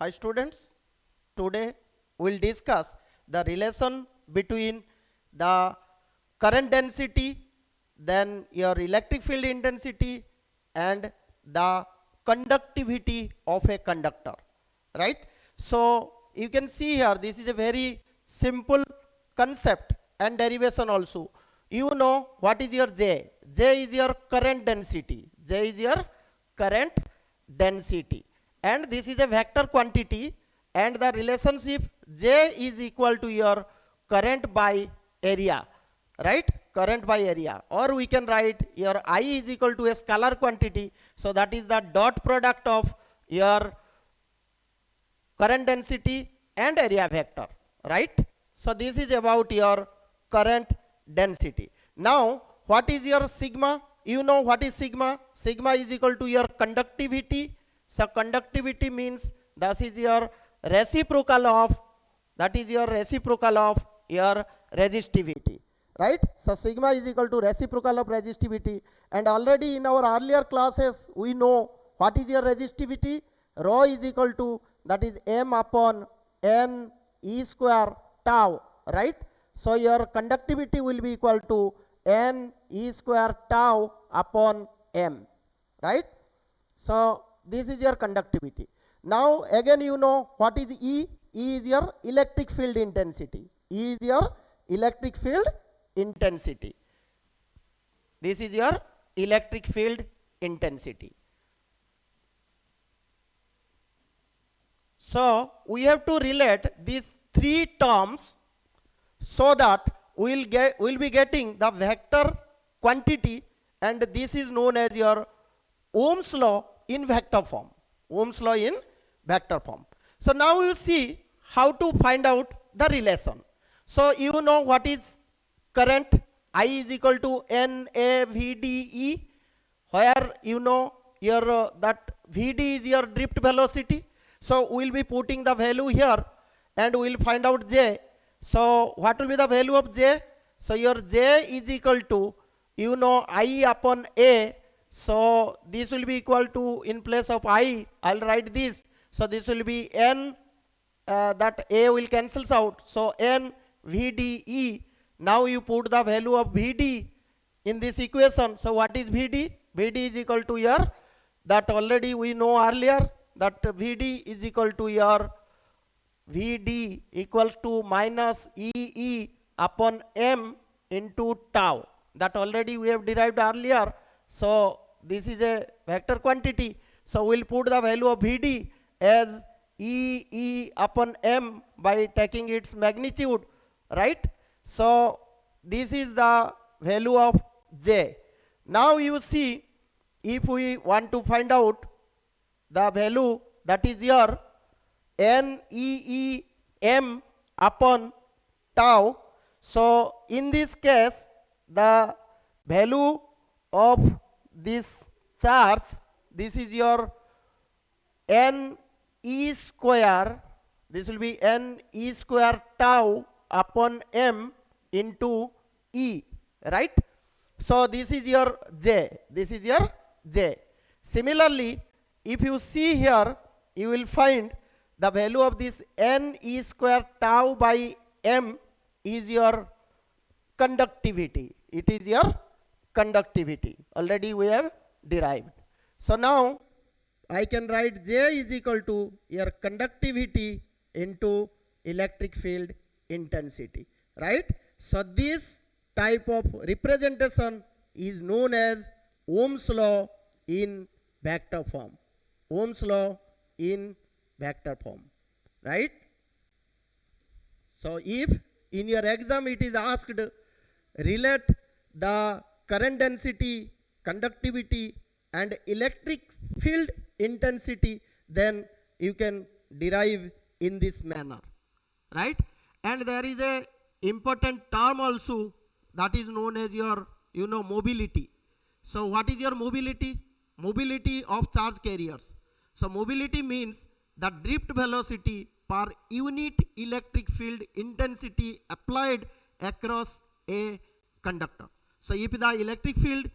Hi students, today we will discuss the relation between the current density, then your electric field intensity and the conductivity of a conductor, right? So you can see here this is a very simple concept and derivation also. You know what is your J? J is your current density. J is your current density, and this is a vector quantity, and the relationship J is equal to your current by area, right? Current by area, or we can write your I is equal to a scalar quantity, so that is the dot product of your current density and area vector, right? So this is about your current density. Now what is your sigma? You know what is sigma? Sigma is equal to your conductivity. So conductivity means that is your reciprocal of your resistivity, right? So sigma is equal to reciprocal of resistivity, and already in our earlier classes we know what is your resistivity. Rho is equal to that is m upon n e square tau, right? So your conductivity will be equal to n e square tau upon m, right? So this is your conductivity. Now again you know what is E? E is your electric field intensity. E is your electric field intensity. This is your electric field intensity. So we have to relate these three terms so that we'll be getting the vector quantity, and this is known as your Ohm's law in vector form. Ohm's law in vector form. So now you see how to find out the relation. So you know what is current. I is equal to NAVDE, where you know your that VD is your drift velocity. So we will be putting the value here and we will find out J. So what will be the value of J? So your J is equal to, you know, I upon A. So this will be equal to, in place of I, I'll write this. So this will be N, that A will cancels out. So N VDE. Now you put the value of VD in this equation. So what is VD? VD is equal to your, that already we know earlier, that VD is equal to your VD equals to minus EE upon M into tau. That already we have derived earlier. So this is a vector quantity. So we'll put the value of VD as EE upon M by taking its magnitude, right? So this is the value of J. Now you see, if we want to find out the value, that is your NEEM upon tau. So in this case, the value of this charge, this is your NE square, this will be NE square tau upon M into E, right? So this is your J, this is your J. Similarly, if you see here, you will find the value of this NE square tau by M is your conductivity. It is your conductivity. Already we have derived. So now I can write J is equal to your conductivity into electric field intensity, right? So this type of representation is known as Ohm's law in vector form. Ohm's law in vector form, right? So if in your exam it is asked, relate the current density, conductivity and electric field intensity, then you can derive in this manner, right? And there is a important term also, that is known as your, you know, mobility. So what is your mobility? Mobility of charge carriers. So mobility means the drift velocity per unit electric field intensity applied across a conductor. So if the electric field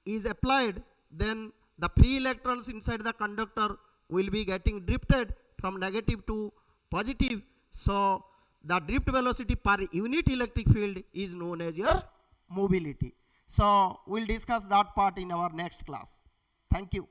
is applied, then the free electrons inside the conductor will be getting drifted from negative to positive. So the drift velocity per unit electric field is known as your mobility. So we'll discuss that part in our next class. Thank you.